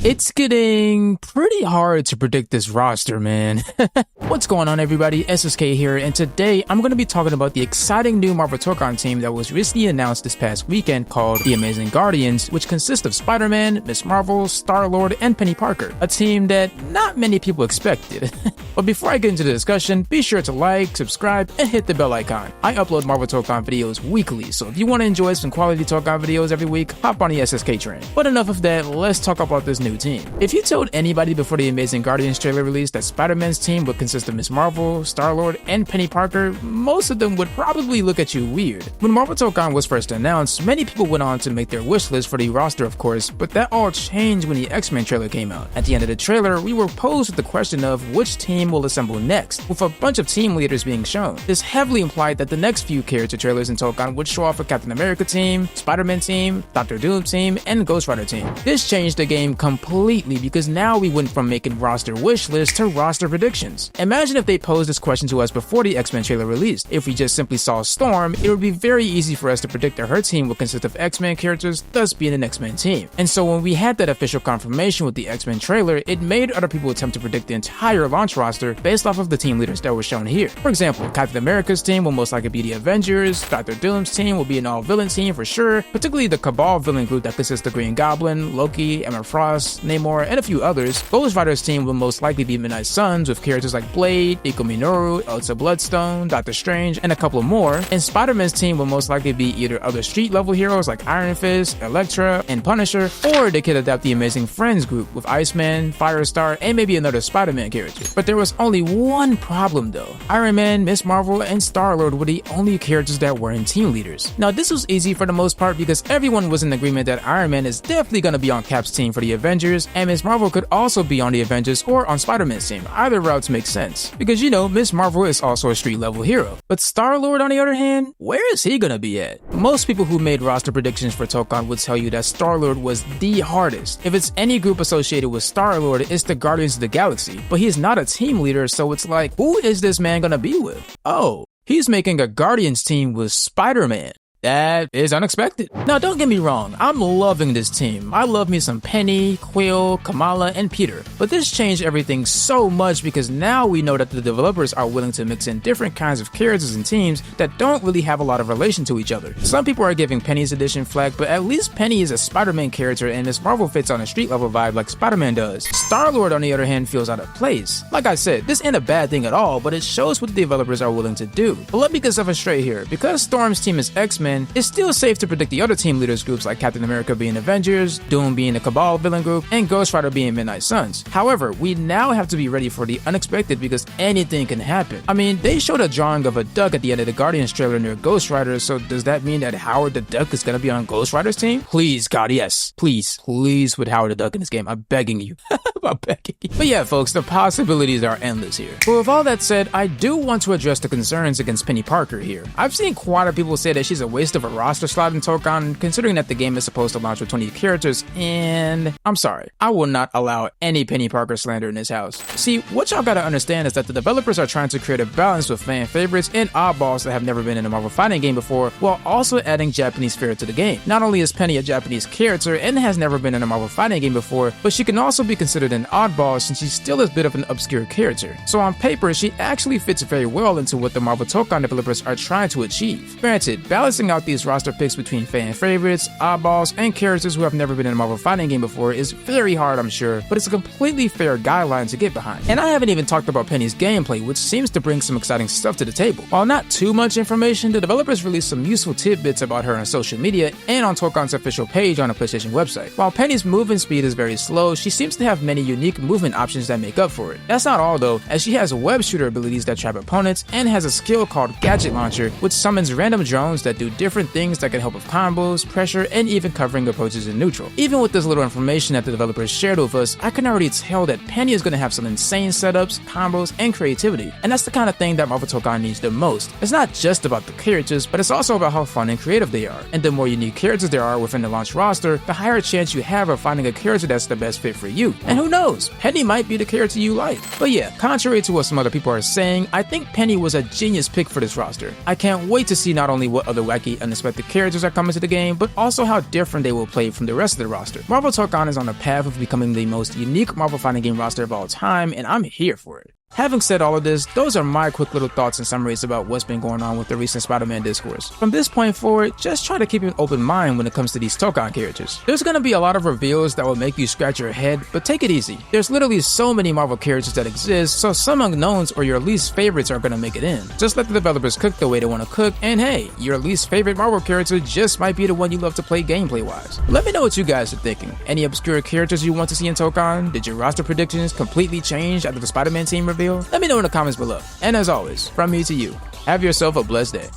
It's getting pretty hard to predict this roster, man. What's going on, everybody? SSK here, and today I'm going to be talking about the exciting new Marvel Tokon team that was recently announced this past weekend called the Amazing Guardians, which consists of Spider-Man, Ms. Marvel, Star-Lord, and Peni Parker, a team that not many people expected. But before I get into the discussion, be sure to like, subscribe, and hit the bell icon. I upload Marvel Tokon videos weekly, so if you want to enjoy some quality Tokon videos every week, hop on the SSK train. But enough of that, let's talk about this new team. If you told anybody before the Amazing Guardians trailer released that Spider-Man's team would consist of Ms. Marvel, Star-Lord, and Peni Parker, most of them would probably look at you weird. When Marvel Tokon was first announced, many people went on to make their wish list for the roster, of course, but that all changed when the X-Men trailer came out. At the end of the trailer, we were posed with the question of which team will assemble next, with a bunch of team leaders being shown. This heavily implied that the next few character trailers in Tokon would show off a Captain America team, Spider-Man team, Doctor Doom team, and Ghost Rider team. This changed the game completely because now we went from making roster wish lists to roster predictions. Imagine if they posed this question to us before the X-Men trailer released. If we just simply saw Storm, it would be very easy for us to predict that her team would consist of X-Men characters, thus being an X-Men team. And so when we had that official confirmation with the X-Men trailer, it made other people attempt to predict the entire launch roster based off of the team leaders that were shown here. For example, Captain America's team will most likely be the Avengers, Doctor Doom's team will be an all-villain team for sure, particularly the Cabal villain group that consists of Green Goblin, Loki, Emma Frost, Namor, and a few others. Ghost Rider's team will most likely be Midnight Suns with characters like Blade, Iko Minoru, Elsa Bloodstone, Doctor Strange, and a couple more. And Spider-Man's team will most likely be either other street-level heroes like Iron Fist, Elektra, and Punisher, or they could adapt the Amazing Friends group with Iceman, Firestar, and maybe another Spider-Man character. But there was only one problem though. Iron Man, Ms. Marvel, and Star-Lord were the only characters that weren't team leaders. Now this was easy for the most part because everyone was in agreement that Iron Man is definitely gonna be on Cap's team for the Avengers, and Ms. Marvel could also be on the Avengers or on Spider-Man's team. Either routes make sense. Because you know, Ms. Marvel is also a street level hero. But Star-Lord on the other hand, where is he gonna be at? Most people who made roster predictions for Tokon would tell you that Star-Lord was the hardest. If it's any group associated with Star-Lord, it's the Guardians of the Galaxy. But he's not a team leader, so it's like, who is this man gonna be with? Oh, he's making a Guardians team with Spider-Man. That is unexpected. Now don't get me wrong, I'm loving this team. I love me some Penny, Quill, Kamala, and Peter. But this changed everything so much because now we know that the developers are willing to mix in different kinds of characters and teams that don't really have a lot of relation to each other. Some people are giving Penny's edition flack, but at least Penny is a Spider-Man character and Ms. Marvel fits on a street level vibe like Spider-Man does. Star-Lord on the other hand feels out of place. Like I said, this ain't a bad thing at all, but it shows what the developers are willing to do. But let me get something straight here. Because Storm's team is X-Men, it's still safe to predict the other team leaders groups like Captain America being Avengers, Doom being the Cabal villain group, and Ghost Rider being Midnight Suns. However, we now have to be ready for the unexpected because anything can happen. I mean, they showed a drawing of a duck at the end of the Guardians trailer near Ghost Rider, so does that mean that Howard the Duck is gonna be on Ghost Rider's team? Please, God, yes. Please put Howard the Duck in this game. I'm begging you. I'm begging you. But yeah, folks, the possibilities are endless here. But with all that said, I do want to address the concerns against Peni Parker here. I've seen quite a few people say that she's a waste of a roster slot in Tokon, considering that the game is supposed to launch with 20 characters, and I'm sorry, I will not allow any Peni Parker slander in this house. See, what y'all gotta understand is that the developers are trying to create a balance with fan favorites and oddballs that have never been in a Marvel fighting game before, while also adding Japanese flair to the game. Not only is Penny a Japanese character and has never been in a Marvel fighting game before, but she can also be considered an oddball since she's still a bit of an obscure character. So on paper, she actually fits very well into what the Marvel Tokon developers are trying to achieve. Granted, balancing out these roster picks between fan favorites, oddballs, and characters who have never been in a Marvel fighting game before is very hard, I'm sure, but it's a completely fair guideline to get behind. And I haven't even talked about Penny's gameplay, which seems to bring some exciting stuff to the table. While not too much information, the developers released some useful tidbits about her on social media and on Tokon's official page on the PlayStation website. While Penny's movement speed is very slow, she seems to have many unique movement options that make up for it. That's not all though, as she has web shooter abilities that trap opponents and has a skill called Gadget Launcher, which summons random drones that do different things that can help with combos, pressure, and even covering approaches in neutral. Even with this little information that the developers shared with us, I can already tell that Penny is going to have some insane setups, combos, and creativity. And that's the kind of thing that Marvel Tokon needs the most. It's not just about the characters, but it's also about how fun and creative they are. And the more unique characters there are within the launch roster, the higher chance you have of finding a character that's the best fit for you. And who knows, Penny might be the character you like. But yeah, contrary to what some other people are saying, I think Penny was a genius pick for this roster. I can't wait to see not only what other wacky wacky, unexpected characters are coming to the game, but also how different they will play from the rest of the roster. Marvel Tokon is on the path of becoming the most unique Marvel fighting game roster of all time, and I'm here for it. Having said all of this, those are my quick little thoughts and summaries about what's been going on with the recent Spider-Man discourse. From this point forward, just try to keep an open mind when it comes to these Tokon characters. There's gonna be a lot of reveals that will make you scratch your head, but take it easy. There's literally so many Marvel characters that exist, so some unknowns or your least favorites are gonna make it in. Just let the developers cook the way they wanna cook, and hey, your least favorite Marvel character just might be the one you love to play gameplay-wise. Let me know what you guys are thinking. Any obscure characters you want to see in Tokon? Did your roster predictions completely change after the Spider-Man team reveal? Let me know in the comments below. And as always, from me to you, have yourself a blessed day.